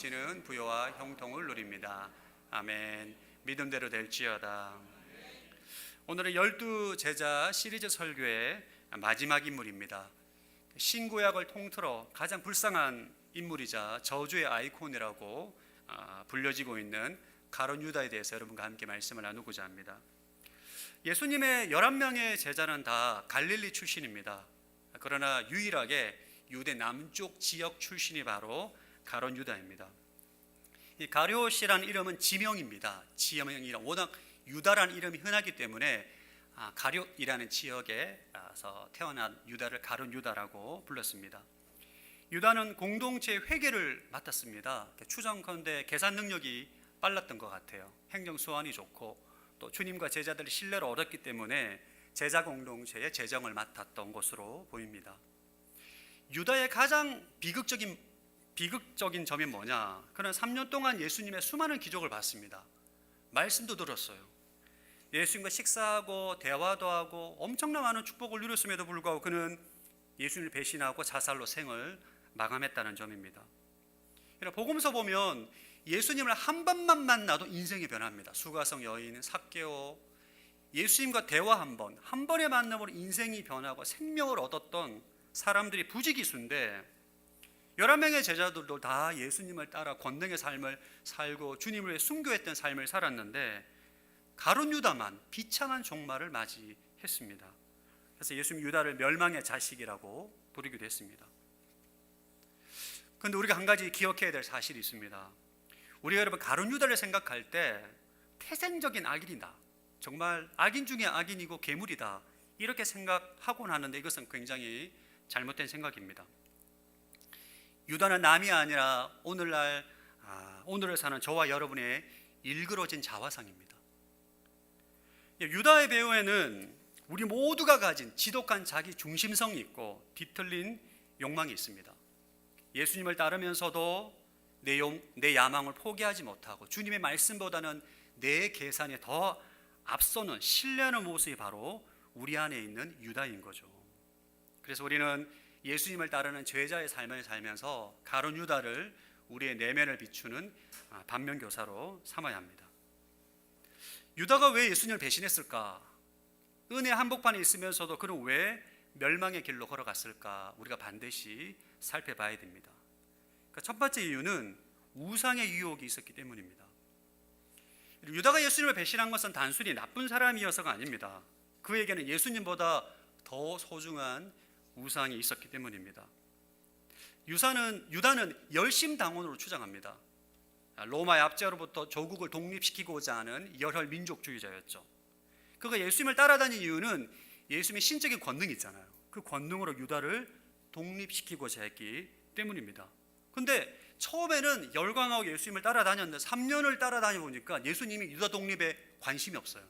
는 부여와 형통을 누립니다. 아멘. 믿음대로 될지어다. 오늘은 12제자 시리즈 설교의 마지막 인물입니다. 신구약을 통틀어 가장 불쌍한 인물이자 저주의 아이콘이라고 불려지고 있는 가룟 유다에 대해서 여러분과 함께 말씀을 나누고자 합니다. 예수님의 11명의 제자는 다 갈릴리 출신입니다. 그러나 유일하게 유대 남쪽 지역 출신이 바로 가룟 유다입니다. 이 가룟이라는 이름은 지명입니다. 지명이라 워낙 유다라는 이름이 흔하기 때문에 가룟이라는 지역에서 태어난 유다를 가룟 유다라고 불렀습니다. 유다는 공동체 회계를 맡았습니다. 추정컨대 계산 능력이 빨랐던 것 같아요. 행정 수완이 좋고 또 주님과 제자들의 신뢰를 얻었기 때문에 제자 공동체의 재정을 맡았던 것으로 보입니다. 유다의 가장 비극적인 점이 뭐냐? 그는 3년 동안 예수님의 수많은 기적을 봤습니다. 말씀도 들었어요. 예수님과 식사하고 대화도 하고 엄청난 많은 축복을 누렸음에도 불구하고 그는 예수님을 배신하고 자살로 생을 마감했다는 점입니다. 복음서 보면 예수님을 한 번만 만나도 인생이 변합니다. 수가성 여인, 삭개오, 예수님과 대화 한 번의 만남으로 인생이 변하고 생명을 얻었던 사람들이 부지기수인데 11명의 제자들도 다 예수님을 따라 권능의 삶을 살고 주님을 위해 순교했던 삶을 살았는데 가룟 유다만 비참한 종말을 맞이했습니다. 그래서 예수님 유다를 멸망의 자식이라고 부르기도 했습니다. 그런데 우리가 한 가지 기억해야 될 사실이 있습니다. 우리가 여러분 가룟 유다를 생각할 때 태생적인 악인이다, 정말 악인 중에 악인이고 괴물이다, 이렇게 생각하곤 하는데 이것은 굉장히 잘못된 생각입니다. 유다는 남이 아니라 오늘을 사는 저와 여러분의 일그러진 자화상입니다. 유다의 배후에는 우리 모두가 가진 지독한 자기 중심성이 있고 뒤틀린 욕망이 있습니다. 예수님을 따르면서도 내 야망을 포기하지 못하고 주님의 말씀보다는 내 계산에 더 앞서는 신뢰하는 모습이 바로 우리 안에 있는 유다인 거죠. 그래서 우리는 예수님을 따르는 제자의 삶을 살면서 가룟 유다를 우리의 내면을 비추는 반면교사로 삼아야 합니다. 유다가 왜 예수님을 배신했을까? 은혜 한복판에 있으면서도 그는 왜 멸망의 길로 걸어갔을까? 우리가 반드시 살펴봐야 됩니다. 첫 번째 이유는 우상의 유혹이 있었기 때문입니다. 유다가 예수님을 배신한 것은 단순히 나쁜 사람이어서가 아닙니다. 그에게는 예수님보다 더 소중한 우상이 있었기 때문입니다. 유다는 열심당원으로 추정합니다. 로마의 압제로부터 조국을 독립시키고자 하는 열혈 민족주의자였죠. 그가 예수님을 따라다닌 이유는 예수님의 신적인 권능이 있잖아요. 그 권능으로 유다를 독립시키고자 했기 때문입니다. 그런데 처음에는 열광하고 예수님을 따라다녔는데 3년을 따라다녀 보니까 예수님이 유다 독립에 관심이 없어요.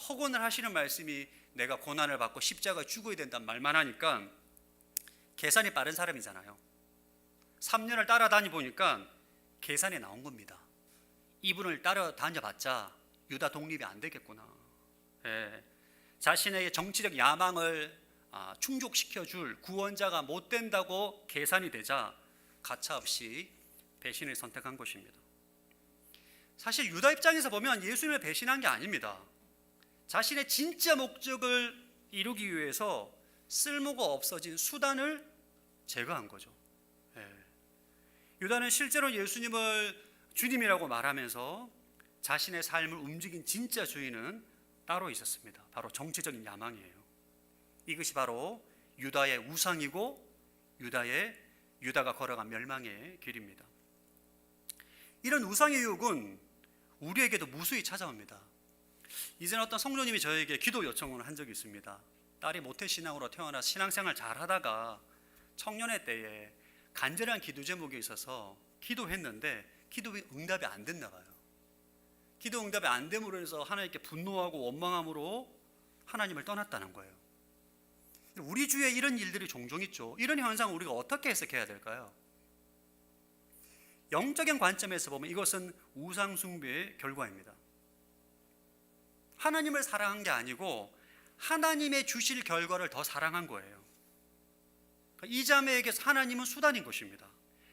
허권을 하시는 말씀이 내가 고난을 받고 십자가 죽어야 된다는 말만 하니까 계산이 빠른 사람이잖아요. 3년을 따라다니 보니까 계산이 나온 겁니다. 이분을 따라다녀봤자 유다 독립이 안 되겠구나. 자신의 정치적 야망을 충족시켜줄 구원자가 못 된다고 계산이 되자 가차없이 배신을 선택한 것입니다. 사실 유다 입장에서 보면 예수님을 배신한 게 아닙니다. 자신의 진짜 목적을 이루기 위해서 쓸모가 없어진 수단을 제거한 거죠. 유다는 실제로 예수님을 주님이라고 말하면서 자신의 삶을 움직인 진짜 주인은 따로 있었습니다. 바로 정치적인 야망이에요. 이것이 바로 유다의 우상이고 유다가 걸어간 멸망의 길입니다. 이런 우상의 유혹은 우리에게도 무수히 찾아옵니다. 이전에 어떤 성도님이 저에게 기도 요청을 한 적이 있습니다. 딸이 모태신앙으로 태어나 신앙생활 잘 하다가 청년의 때에 간절한 기도 제목이 있어서 기도했는데 기도 응답이 안 됐나 봐요. 기도 응답이 안 됨으로 해서 하나님께 분노하고 원망함으로 하나님을 떠났다는 거예요. 우리 주위에 이런 일들이 종종 있죠. 이런 현상을 우리가 어떻게 해석해야 될까요? 영적인 관점에서 보면 이것은 우상 숭배의 결과입니다. 하나님을 사랑한 게 아니고 하나님의 주실 결과를 더 사랑한 거예요. 이 자매에게서 하나님은 수단인 것입니다.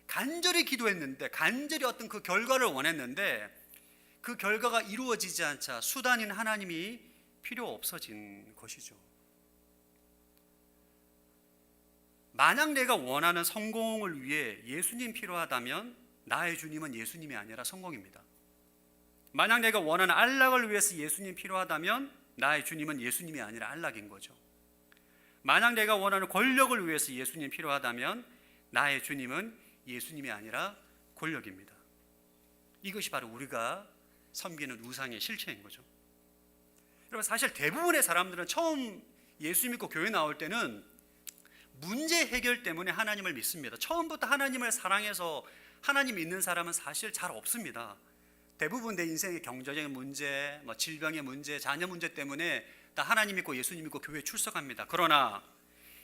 간절히 기도했는데, 간절히 어떤 그 결과를 원했는데 그 결과가 이루어지지 않자 수단인 하나님이 필요 없어진 것이죠. 만약 내가 원하는 성공을 위해 예수님 필요하다면 나의 주님은 예수님이 아니라 성공입니다. 만약 내가 원하는 안락을 위해서 예수님 필요하다면 나의 주님은 예수님이 아니라 안락인 거죠. 만약 내가 원하는 권력을 위해서 예수님 필요하다면 나의 주님은 예수님이 아니라 권력입니다. 이것이 바로 우리가 섬기는 우상의 실체인 거죠. 여러분, 사실 대부분의 사람들은 처음 예수 믿고 교회 나올 때는 문제 해결 때문에 하나님을 믿습니다. 처음부터 하나님을 사랑해서 하나님 믿는 사람은 사실 잘 없습니다. 대부분 내 인생의 경제적인 문제, 질병의 문제, 자녀 문제 때문에 다 하나님 믿고 예수님 믿고 교회에 출석합니다. 그러나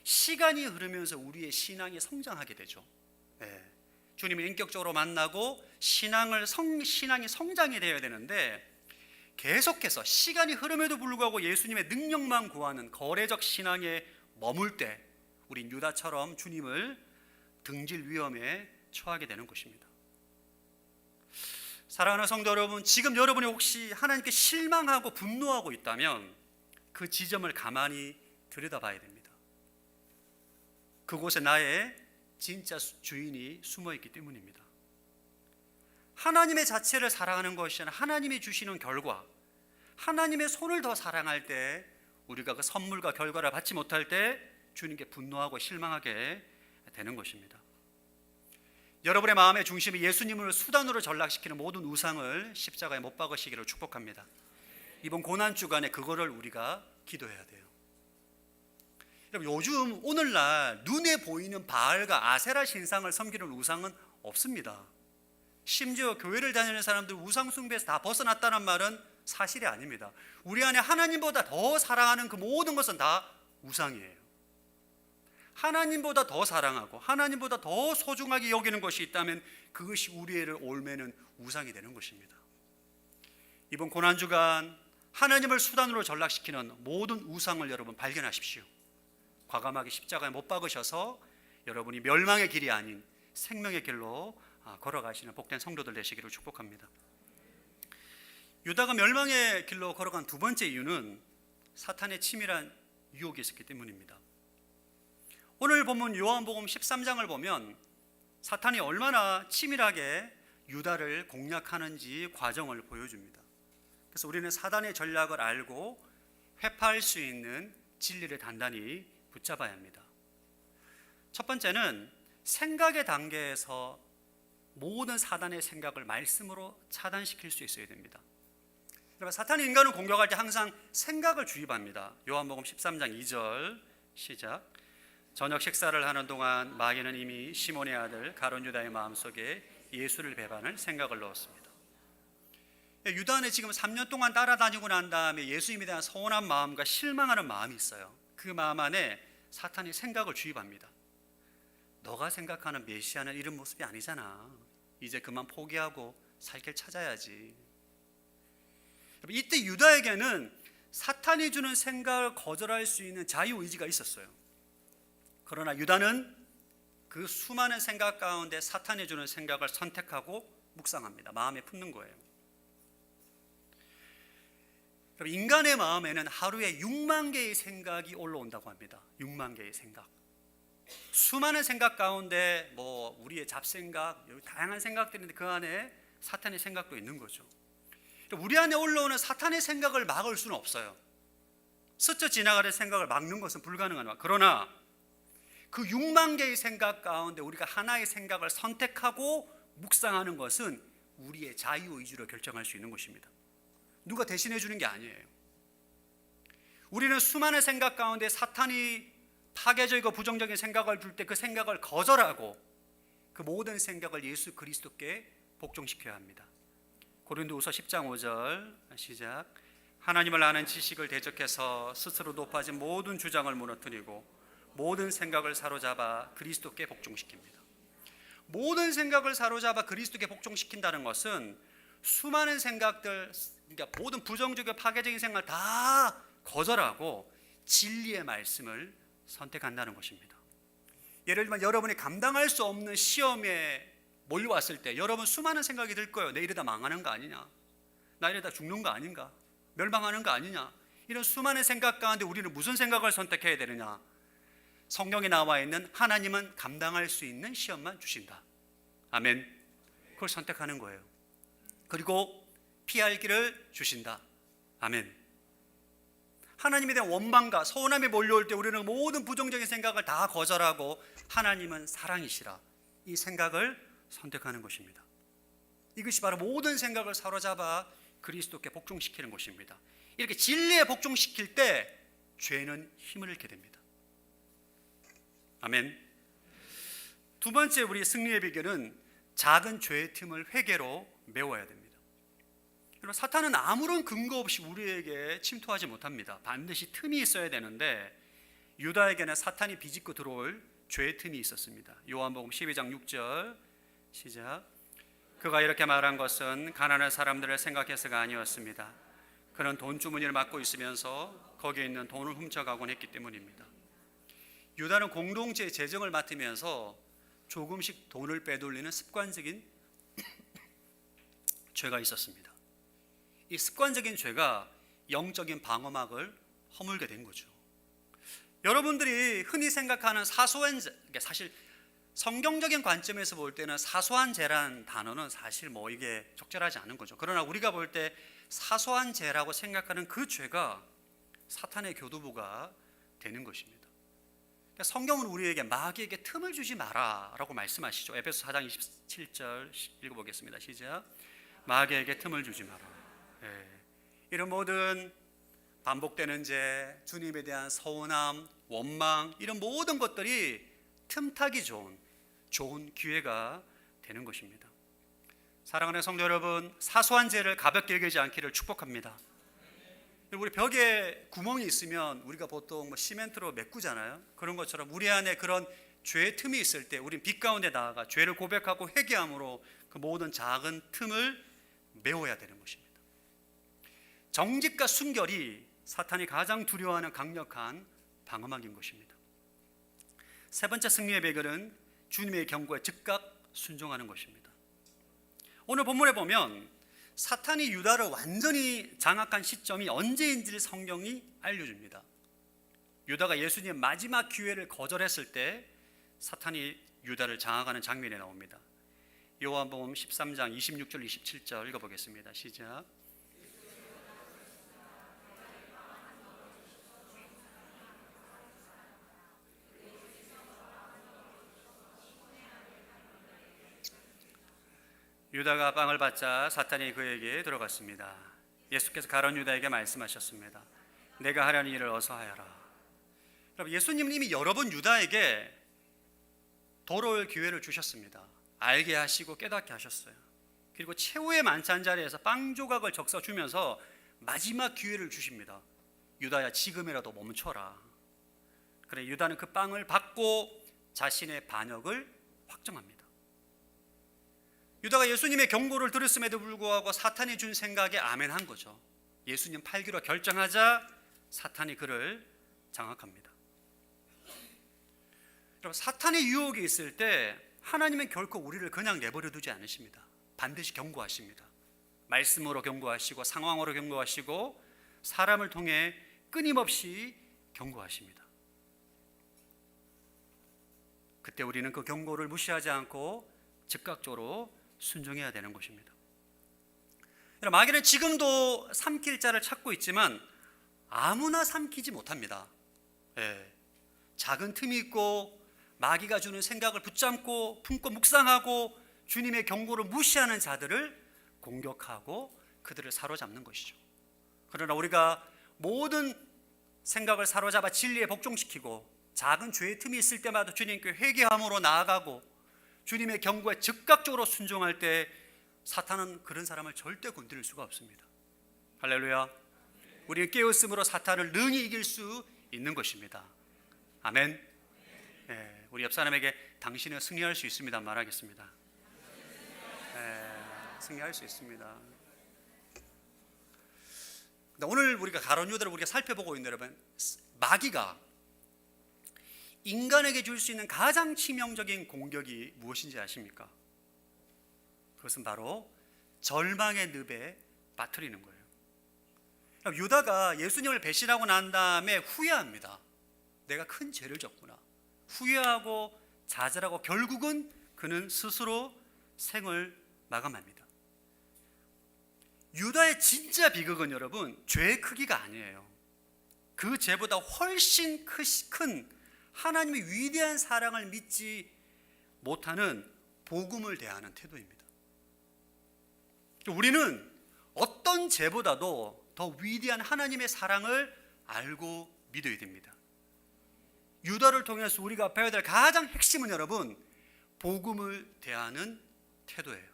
시간이 흐르면서 우리의 신앙이 성장하게 되죠. 주님을 인격적으로 만나고 신앙이 성장이 되어야 되는데, 계속해서 시간이 흐름에도 불구하고 예수님의 능력만 구하는 거래적 신앙에 머물 때 우린 유다처럼 주님을 등질 위험에 처하게 되는 것입니다. 사랑하는 성도 여러분, 지금 여러분이 혹시 하나님께 실망하고 분노하고 있다면 그 지점을 가만히 들여다봐야 됩니다. 그곳에 나의 진짜 주인이 숨어있기 때문입니다. 하나님의 자체를 사랑하는 것이 아니라 하나님이 주시는 결과, 하나님의 손을 더 사랑할 때, 우리가 그 선물과 결과를 받지 못할 때 주님께 분노하고 실망하게 되는 것입니다. 여러분의 마음의 중심이 예수님을 수단으로 전락시키는 모든 우상을 십자가에 못 박으시기를 축복합니다. 이번 고난주간에 그거를 우리가 기도해야 돼요. 여러분, 요즘 오늘날 눈에 보이는 바알과 아세라 신상을 섬기는 우상은 없습니다. 심지어 교회를 다니는 사람들 우상 숭배에서 다 벗어났다는 말은 사실이 아닙니다. 우리 안에 하나님보다 더 사랑하는 그 모든 것은 다 우상이에요. 하나님보다 더 사랑하고 하나님보다 더 소중하게 여기는 것이 있다면 그것이 우리를 올매는 우상이 되는 것입니다. 이번 고난주간 하나님을 수단으로 전락시키는 모든 우상을 여러분 발견하십시오. 과감하게 십자가에 못 박으셔서 여러분이 멸망의 길이 아닌 생명의 길로 걸어가시는 복된 성도들 되시기를 축복합니다. 유다가 멸망의 길로 걸어간 두 번째 이유는 사탄의 치밀한 유혹이 있었기 때문입니다. 오늘 본문 요한복음 13장을 보면 사탄이 얼마나 치밀하게 유다를 공략하는지 과정을 보여줍니다. 그래서 우리는 사단의 전략을 알고 회파할 수 있는 진리를 단단히 붙잡아야 합니다. 첫 번째는 생각의 단계에서 모든 사단의 생각을 말씀으로 차단시킬 수 있어야 됩니다. 여러분, 사탄이 인간을 공격할 때 항상 생각을 주입합니다. 요한복음 13장 2절 시작. 저녁 식사를 하는 동안 마귀는 이미 시몬의 아들 가룟 유다의 마음속에 예수를 배반할 생각을 넣었습니다. 유다 안에 지금 3년 동안 따라다니고 난 다음에 예수님에 대한 서운한 마음과 실망하는 마음이 있어요. 그 마음 안에 사탄이 생각을 주입합니다. 너가 생각하는 메시아는 이런 모습이 아니잖아. 이제 그만 포기하고 살 길 찾아야지. 이때 유다에게는 사탄이 주는 생각을 거절할 수 있는 자유의지가 있었어요. 그러나 유다는 그 수많은 생각 가운데 사탄이 주는 생각을 선택하고 묵상합니다. 마음에 품는 거예요. 인간의 마음에는 하루에 6만 개의 생각이 올라온다고 합니다. 6만 개의 생각. 수많은 생각 가운데 우리의 잡생각, 다양한 생각들인데 그 안에 사탄의 생각도 있는 거죠. 우리 안에 올라오는 사탄의 생각을 막을 수는 없어요. 스쳐 지나가는 생각을 막는 것은 불가능합니다. 그러나 그 6만 개의 생각 가운데 우리가 하나의 생각을 선택하고 묵상하는 것은 우리의 자유의지로 결정할 수 있는 것입니다. 누가 대신해 주는 게 아니에요. 우리는 수많은 생각 가운데 사탄이 파괴적이고 부정적인 생각을 줄 때 그 생각을 거절하고 그 모든 생각을 예수 그리스도께 복종시켜야 합니다. 고린도후서 10장 5절 시작. 하나님을 아는 지식을 대적해서 스스로 높아진 모든 주장을 무너뜨리고 모든 생각을 사로잡아 그리스도께 복종시킵니다. 모든 생각을 사로잡아 그리스도께 복종시킨다는 것은 수많은 생각들, 그러니까 모든 부정적이고 파괴적인 생각을 다 거절하고 진리의 말씀을 선택한다는 것입니다. 예를 들면 여러분이 감당할 수 없는 시험에 몰려왔을 때 여러분 수많은 생각이 들 거예요. 내 이러다 망하는 거 아니냐, 나 이러다 죽는 거 아닌가, 멸망하는 거 아니냐. 이런 수많은 생각 가운데 우리는 무슨 생각을 선택해야 되느냐? 성경에 나와 있는 하나님은 감당할 수 있는 시험만 주신다. 아멘. 그걸 선택하는 거예요. 그리고 피할 길을 주신다. 아멘. 하나님에 대한 원망과 서운함이 몰려올 때 우리는 모든 부정적인 생각을 다 거절하고 하나님은 사랑이시라, 이 생각을 선택하는 것입니다. 이것이 바로 모든 생각을 사로잡아 그리스도께 복종시키는 것입니다. 이렇게 진리에 복종시킬 때 죄는 힘을 잃게 됩니다. 아멘. 두 번째 우리 승리의 비결은 작은 죄의 틈을 회개로 메워야 됩니다. 여러분, 사탄은 아무런 근거 없이 우리에게 침투하지 못합니다. 반드시 틈이 있어야 되는데 유다에게는 사탄이 비집고 들어올 죄의 틈이 있었습니다. 요한복음 12장 6절 시작. 그가 이렇게 말한 것은 가난한 사람들을 생각해서가 아니었습니다. 그는 돈 주머니를 맡고 있으면서 거기에 있는 돈을 훔쳐가곤 했기 때문입니다. 유다는 공동체의 재정을 맡으면서 조금씩 돈을 빼돌리는 습관적인 죄가 있었습니다. 이 습관적인 죄가 영적인 방어막을 허물게 된 거죠. 여러분들이 흔히 생각하는 사소한 죄, 사실 성경적인 관점에서 볼 때는 사소한 죄라는 단어는 사실 이게 적절하지 않은 거죠. 그러나 우리가 볼 때 사소한 죄라고 생각하는 그 죄가 사탄의 교두보가 되는 것입니다. 성경은 우리에게 마귀에게 틈을 주지 마라 라고 말씀하시죠. 에베소 4장 27절 읽어보겠습니다. 시작. 마귀에게 틈을 주지 마라. 이런 모든 반복되는 죄, 주님에 대한 서운함, 원망, 이런 모든 것들이 틈타기 좋은 기회가 되는 것입니다. 사랑하는 성도 여러분, 사소한 죄를 가볍게 여기지 않기를 축복합니다. 우리 벽에 구멍이 있으면 우리가 보통 시멘트로 메꾸잖아요. 그런 것처럼 우리 안에 그런 죄의 틈이 있을 때 우린 빛 가운데 나아가 죄를 고백하고 회개함으로 그 모든 작은 틈을 메워야 되는 것입니다. 정직과 순결이 사탄이 가장 두려워하는 강력한 방어막인 것입니다. 세 번째 승리의 비결은 주님의 경고에 즉각 순종하는 것입니다. 오늘 본문에 보면 사탄이 유다를 완전히 장악한 시점이 언제인지를 성경이 알려줍니다. 유다가 예수님의 마지막 기회를 거절했을 때 사탄이 유다를 장악하는 장면이 나옵니다. 요한복음 13장 26절 27절 읽어보겠습니다. 시작. 유다가 빵을 받자 사탄이 그에게 들어갔습니다. 예수께서 가룟 유다에게 말씀하셨습니다. 내가 하려는 일을 어서 하여라. 여러분, 예수님은 이미 여러 번 유다에게 돌아올 기회를 주셨습니다. 알게 하시고 깨닫게 하셨어요. 그리고 최후의 만찬 자리에서 빵 조각을 적셔 주면서 마지막 기회를 주십니다. 유다야, 지금이라도 멈춰라. 그래, 유다는 그 빵을 받고 자신의 반역을 확정합니다. 유다가 예수님의 경고를 들었음에도 불구하고 사탄이 준 생각에 아멘한 거죠. 예수님 팔기로 결정하자 사탄이 그를 장악합니다. 여러분, 사탄의 유혹이 있을 때 하나님은 결코 우리를 그냥 내버려 두지 않으십니다. 반드시 경고하십니다. 말씀으로 경고하시고 상황으로 경고하시고 사람을 통해 끊임없이 경고하십니다. 그때 우리는 그 경고를 무시하지 않고 즉각적으로 순종해야 되는 것입니다. 여러분, 마귀는 지금도 삼킬 자를 찾고 있지만 아무나 삼키지 못합니다. 작은 틈이 있고 마귀가 주는 생각을 붙잡고 품고 묵상하고 주님의 경고를 무시하는 자들을 공격하고 그들을 사로잡는 것이죠. 그러나 우리가 모든 생각을 사로잡아 진리에 복종시키고 작은 죄의 틈이 있을 때마다 주님께 회개함으로 나아가고 주님의 경고에 즉각적으로 순종할 때 사탄은 그런 사람을 절대 건드릴 수가 없습니다. 할렐루야. 우리는 깨었으므로 사탄을 능히 이길 수 있는 것입니다. 아멘. 우리 옆 사람에게 당신은 승리할 수 있습니다 말하겠습니다. 승리할 수 있습니다. 오늘 우리가 가룟 유다를 우리가 살펴보고 있는 여러분, 마귀가 인간에게 줄 수 있는 가장 치명적인 공격이 무엇인지 아십니까? 그것은 바로 절망의 늪에 빠뜨리는 거예요. 유다가 예수님을 배신하고 난 다음에 후회합니다. 내가 큰 죄를 졌구나. 후회하고 좌절하고 결국은 그는 스스로 생을 마감합니다. 유다의 진짜 비극은 여러분, 죄의 크기가 아니에요. 그 죄보다 훨씬 큰 하나님의 위대한 사랑을 믿지 못하는 복음을 대하는 태도입니다. 우리는 어떤 죄보다도 더 위대한 하나님의 사랑을 알고 믿어야 됩니다. 유다를 통해서 우리가 배워야 될 가장 핵심은 여러분, 복음을 대하는 태도예요.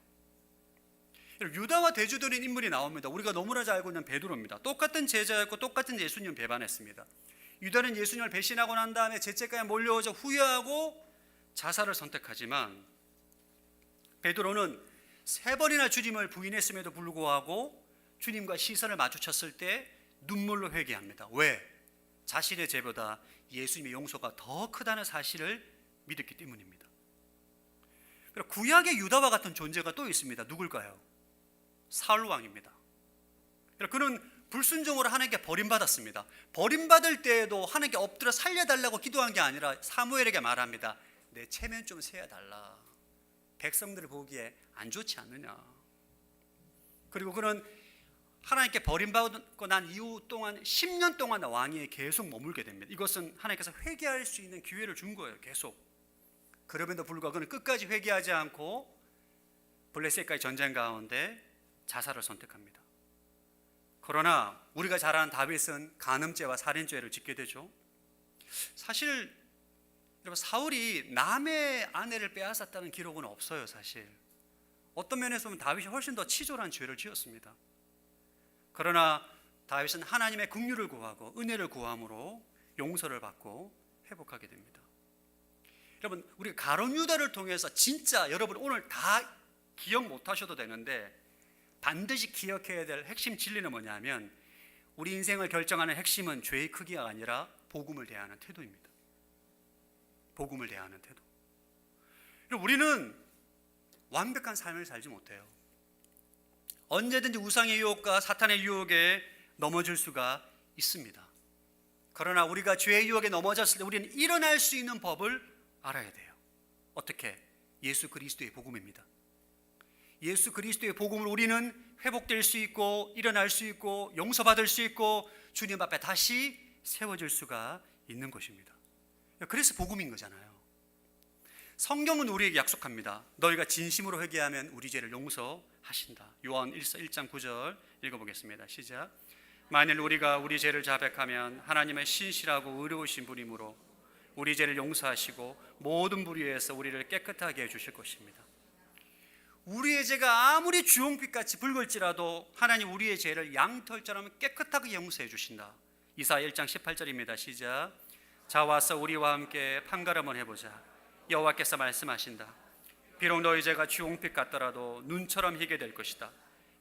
유다와 대조되는 인물이 나옵니다. 우리가 너무나 잘 알고 있는 베드로입니다. 똑같은 제자였고 똑같은 예수님을 배반했습니다. 유다는 예수님을 배신하고 난 다음에 죄책감에 몰려오자 후회하고 자살을 선택하지만, 베드로는 3번이나 주님을 부인했음에도 불구하고 주님과 시선을 마주쳤을 때 눈물로 회개합니다. 왜? 자신의 죄보다 예수님의 용서가 더 크다는 사실을 믿었기 때문입니다. 그리고 구약의 유다와 같은 존재가 또 있습니다. 누굴까요? 사울 왕입니다. 그는 불순종으로 하나님께 버림받았습니다. 버림받을 때에도 하나님께 엎드려 살려달라고 기도한 게 아니라 사무엘에게 말합니다. 내 체면 좀 세워달라. 백성들을 보기에 안 좋지 않느냐. 그리고 그는 하나님께 버림받고 난 이후 동안 10년 동안 왕위에 계속 머물게 됩니다. 이것은 하나님께서 회개할 수 있는 기회를 준 거예요. 계속. 그럼에도 불구하고 그는 끝까지 회개하지 않고 블레셋과의 전쟁 가운데 자살을 선택합니다. 그러나 우리가 잘 아는 다윗은 간음죄와 살인죄를 짓게 되죠. 사실 여러분, 사울이 남의 아내를 빼앗았다는 기록은 없어요. 사실 어떤 면에서 보면 다윗이 훨씬 더 치졸한 죄를 지었습니다. 그러나 다윗은 하나님의 긍휼을 구하고 은혜를 구함으로 용서를 받고 회복하게 됩니다. 여러분, 우리 가룟 유다를 통해서 진짜 여러분 오늘 다 기억 못하셔도 되는데 반드시 기억해야 될 핵심 진리는 뭐냐면, 우리 인생을 결정하는 핵심은 죄의 크기가 아니라 복음을 대하는 태도입니다. 복음을 대하는 태도. 우리는 완벽한 삶을 살지 못해요. 언제든지 우상의 유혹과 사탄의 유혹에 넘어질 수가 있습니다. 그러나 우리가 죄의 유혹에 넘어졌을 때 우리는 일어날 수 있는 법을 알아야 돼요. 어떻게? 예수 그리스도의 복음입니다. 예수 그리스도의 복음을 우리는 회복될 수 있고 일어날 수 있고 용서받을 수 있고 주님 앞에 다시 세워질 수가 있는 것입니다. 그래서 복음인 거잖아요. 성경은 우리에게 약속합니다. 너희가 진심으로 회개하면 우리 죄를 용서하신다. 요한 1장 9절 읽어보겠습니다. 시작. 만일 우리가 우리 죄를 자백하면 하나님의 신실하고 의로우신 분이므로 우리 죄를 용서하시고 모든 불의에서 우리를 깨끗하게 해주실 것입니다. 우리의 죄가 아무리 주홍빛같이 붉을지라도 하나님 우리의 죄를 양털처럼 깨끗하게 용서해 주신다. 이사야 1장 18절입니다. 시작. 자 와서 우리와 함께 판가름을 해보자. 여호와께서 말씀하신다. 비록 너희 죄가 주홍빛 같더라도 눈처럼 희게 될 것이다.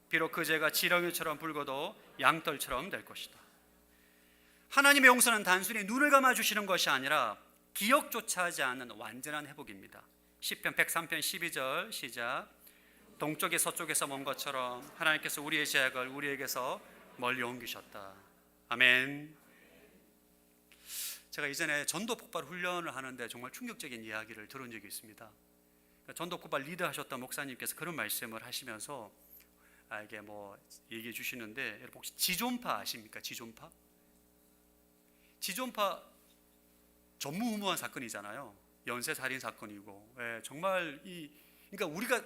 비록 그 죄가 지렁이처럼 붉어도 양털처럼 될 것이다. 하나님의 용서는 단순히 눈을 감아주시는 것이 아니라 기억조차 하지 않는 완전한 회복입니다. 시편 103편 12절 시작. 동쪽에 서쪽에서 먼 것처럼 하나님께서 우리의 죄악을 우리에게서 멀리 옮기셨다. 아멘. 제가 이전에 전도 폭발 훈련을 하는데 정말 충격적인 이야기를 들은 적이 있습니다. 전도 폭발 리드하셨던 목사님께서 그런 말씀을 하시면서 이게 얘기해 주시는데, 여러분 혹시 지존파 아십니까? 지존파? 지존파 전무후무한 사건이잖아요. 연쇄살인 사건이고, 정말 그러니까 우리가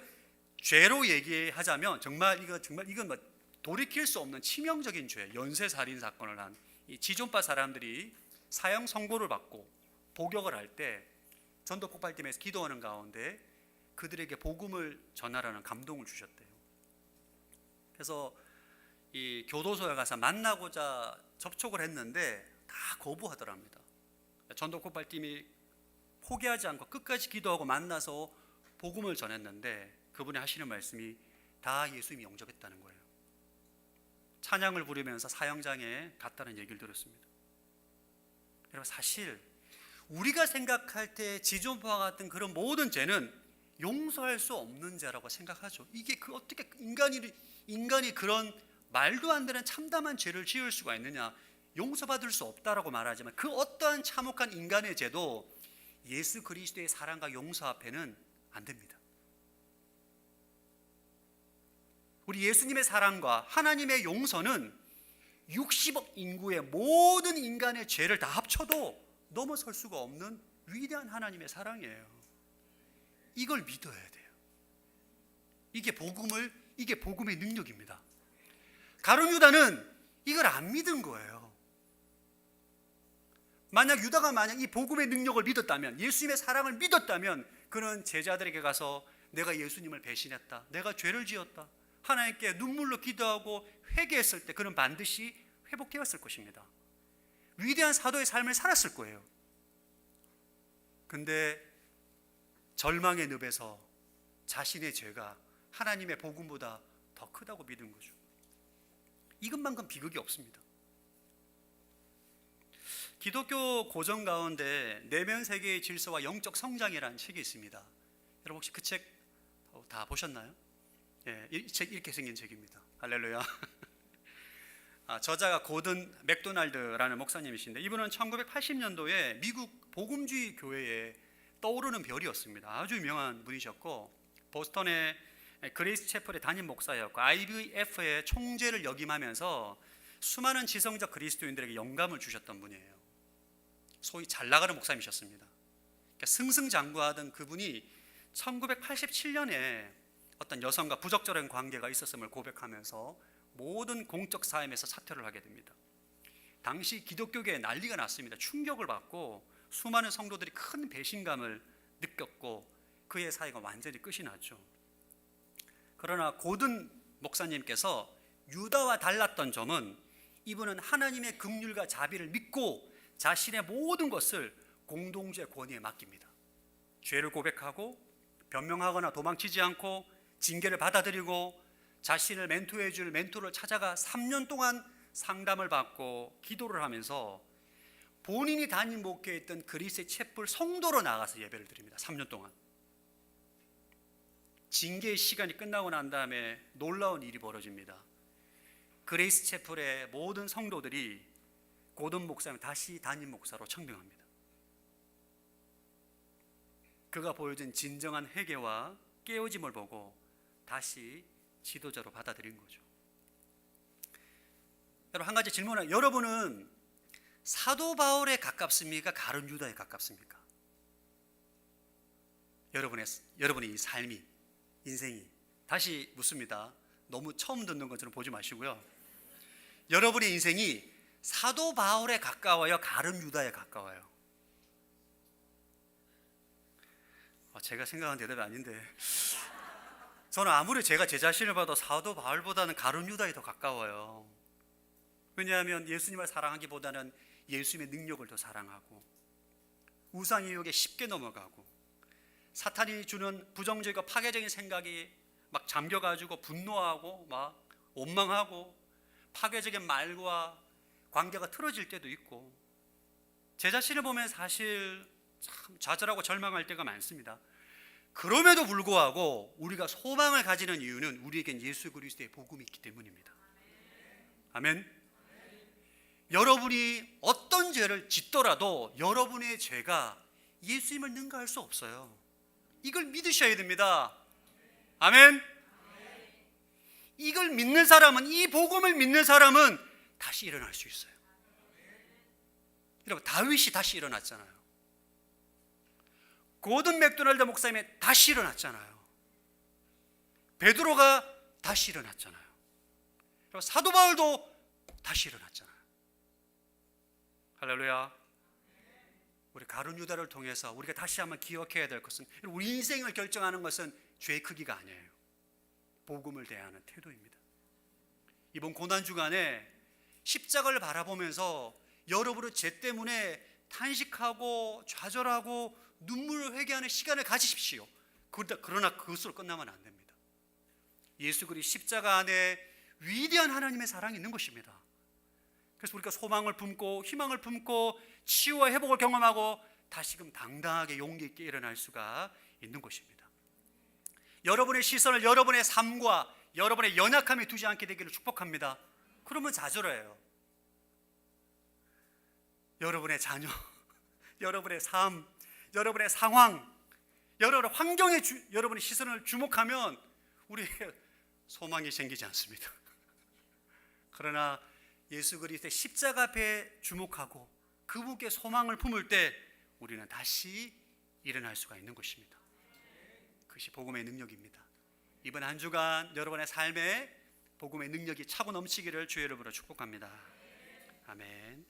죄로 얘기하자면 정말 이건 돌이킬 수 없는 치명적인 죄, 연쇄살인 사건을 한 이 지존파 사람들이 사형 선고를 받고 복역을 할 때 전도 폭발팀에서 기도하는 가운데 그들에게 복음을 전하라는 감동을 주셨대요. 그래서 이 교도소에 가서 만나고자 접촉을 했는데 다 거부하더랍니다. 전도 폭발팀이 포기하지 않고 끝까지 기도하고 만나서 복음을 전했는데 그분이 하시는 말씀이 다 예수님이 영접했다는 거예요. 찬양을 부르면서 사형장에 갔다는 얘기를 들었습니다. 여러분, 사실 우리가 생각할 때 지존파와 같은 그런 모든 죄는 용서할 수 없는 죄라고 생각하죠. 이게 어떻게 인간이 그런 말도 안 되는 참담한 죄를 지을 수가 있느냐? 용서받을 수 없다라고 말하지만 그 어떠한 참혹한 인간의 죄도 예수 그리스도의 사랑과 용서 앞에는 안 됩니다. 우리 예수님의 사랑과 하나님의 용서는 60억 인구의 모든 인간의 죄를 다 합쳐도 넘어설 수가 없는 위대한 하나님의 사랑이에요. 이걸 믿어야 돼요. 이게 복음의 능력입니다. 가룟 유다는 이걸 안 믿은 거예요. 유다가 이 복음의 능력을 믿었다면, 예수님의 사랑을 믿었다면, 그는 제자들에게 가서 내가 예수님을 배신했다, 내가 죄를 지었다, 하나님께 눈물로 기도하고 회개했을 때 그는 반드시 회복되었을 것입니다. 위대한 사도의 삶을 살았을 거예요. 근데 절망의 늪에서 자신의 죄가 하나님의 복음보다 더 크다고 믿은 거죠. 이것만큼 비극이 없습니다. 기독교 고전 가운데 내면 세계의 질서와 영적 성장이라는 책이 있습니다. 여러분 혹시 그 책 다 보셨나요? 예, 이 책 이렇게 생긴 책입니다. 할렐루야. 저자가 고든 맥도날드라는 목사님이신데, 이분은 1980년도에 미국 복음주의 교회에 떠오르는 별이었습니다. 아주 유명한 분이셨고, 보스턴의 그레이스 채플의 담임 목사였고, IBF의 총재를 역임하면서 수많은 지성적 그리스도인들에게 영감을 주셨던 분이에요. 소위 잘 나가는 목사님이셨습니다. 그러니까 승승장구하던 그분이 1987년에 어떤 여성과 부적절한 관계가 있었음을 고백하면서 모든 공적 사임에서 사퇴를 하게 됩니다. 당시 기독교계에 난리가 났습니다. 충격을 받고 수많은 성도들이 큰 배신감을 느꼈고 그의 사회가 완전히 끝이 났죠. 그러나 고든 목사님께서 유다와 달랐던 점은 이분은 하나님의 긍휼과 자비를 믿고 자신의 모든 것을 공동체 권위에 맡깁니다. 죄를 고백하고 변명하거나 도망치지 않고 징계를 받아들이고 자신을 멘토해 줄 멘토를 찾아가 3년 동안 상담을 받고 기도를 하면서 본인이 담임 목회했던 그리스의 채플 성도로 나가서 예배를 드립니다. 3년 동안. 징계의 시간이 끝나고 난 다음에 놀라운 일이 벌어집니다. 그레이스 채플의 모든 성도들이 고든 목사님 다시 담임 목사로 청빙합니다. 그가 보여준 진정한 회개와 깨어짐을 보고 다시 지도자로 받아들인 거죠. 여러분 한 가지 질문을, 여러분은 사도 바울에 가깝습니까? 가룟 유다에 가깝습니까? 여러분의 이 삶이, 인생이, 다시 묻습니다. 너무 처음 듣는 것처럼 보지 마시고요. 여러분의 인생이 사도 바울에 가까워요? 가룟 유다에 가까워요? 제가 생각한 대답이 아닌데, 저는 아무리 제가 제 자신을 봐도 사도 바울보다는 가룟 유다에 더 가까워요. 왜냐하면 예수님을 사랑하기보다는 예수님의 능력을 더 사랑하고, 우상 유혹에 쉽게 넘어가고, 사탄이 주는 부정적이고 파괴적인 생각이 막 잠겨가지고 분노하고 막 원망하고 파괴적인 말과 관계가 틀어질 때도 있고, 제 자신을 보면 사실 참 좌절하고 절망할 때가 많습니다. 그럼에도 불구하고 우리가 소망을 가지는 이유는 우리에겐 예수 그리스도의 복음이 있기 때문입니다. 아멘. 여러분이 어떤 죄를 짓더라도 여러분의 죄가 예수님을 능가할 수 없어요. 이걸 믿으셔야 됩니다. 아멘. 이걸 믿는 사람은, 이 복음을 믿는 사람은 다시 일어날 수 있어요. 여러분 다윗이 다시 일어났잖아요. 고든 맥도날드 목사님이 다시 일어났잖아요. 베드로가 다시 일어났잖아요. 사도 바울도 다시 일어났잖아요. 할렐루야. 우리 가룟 유다를 통해서 우리가 다시 한번 기억해야 될 것은, 우리 인생을 결정하는 것은 죄의 크기가 아니에요. 복음을 대하는 태도입니다. 이번 고난 주간에 십자가를 바라보면서 여러분의 죄 때문에 탄식하고 좌절하고 눈물을 회개하는 시간을 가지십시오. 그러나 그것으로 끝나면 안 됩니다. 예수 그리스도 십자가 안에 위대한 하나님의 사랑이 있는 것입니다. 그래서 우리가 소망을 품고 희망을 품고 치유와 회복을 경험하고 다시금 당당하게 용기 있게 일어날 수가 있는 것입니다. 여러분의 시선을 여러분의 삶과 여러분의 연약함에 두지 않게 되기를 축복합니다. 그러면 좌절해요. 여러분의 자녀, 여러분의 삶, 여러분의 상황, 여러분의 환경에 여러분의 시선을 주목하면 우리에게 소망이 생기지 않습니다. 그러나 예수 그리스도의 십자가 앞에 주목하고 그분께 소망을 품을 때 우리는 다시 일어날 수가 있는 것입니다. 그것이 복음의 능력입니다. 이번 한 주간 여러분의 삶에 복음의 능력이 차고 넘치기를 주의 이름으로 축복합니다. 아멘.